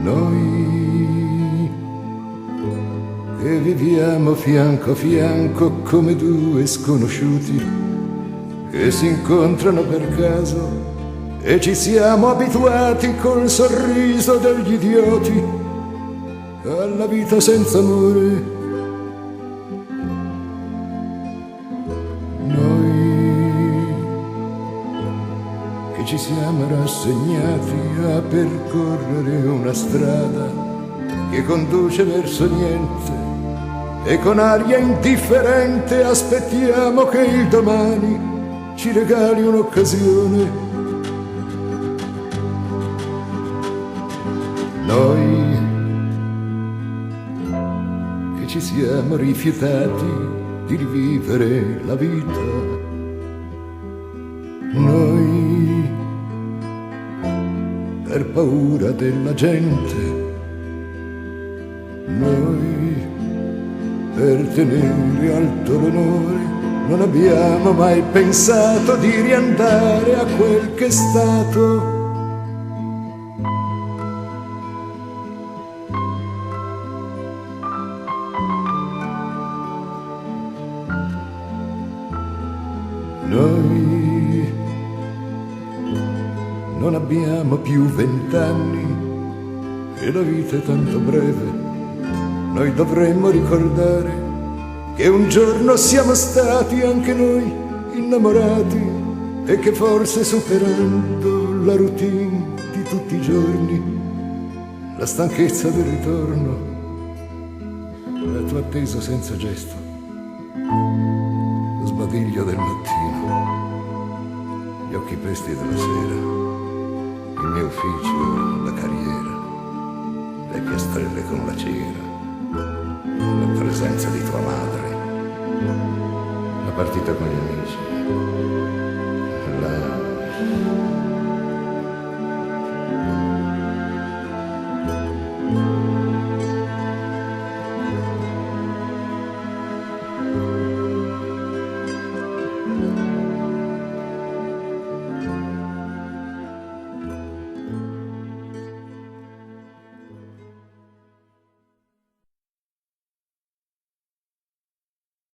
Noi che viviamo fianco a fianco come due sconosciuti che si incontrano per caso e ci siamo abituati col sorriso degli idioti alla vita senza amore. Ci siamo rassegnati a percorrere una strada che conduce verso niente e con aria indifferente aspettiamo che il domani ci regali un'occasione. Noi che ci siamo rifiutati di rivivere la vita, noi per paura della gente, noi per tenere alto l'onore non abbiamo mai pensato di riandare a quel che è stato. Noi non abbiamo più 20 anni e la vita è tanto breve. Noi dovremmo ricordare che un giorno siamo stati anche noi innamorati e che forse superando la routine di tutti i giorni, la stanchezza del ritorno, la tua attesa senza gesto, lo sbadiglio del mattino, gli occhi pesti della sera, il mio ufficio, la carriera, le piastrelle con la cera, la presenza di tua madre, la partita con gli amici, la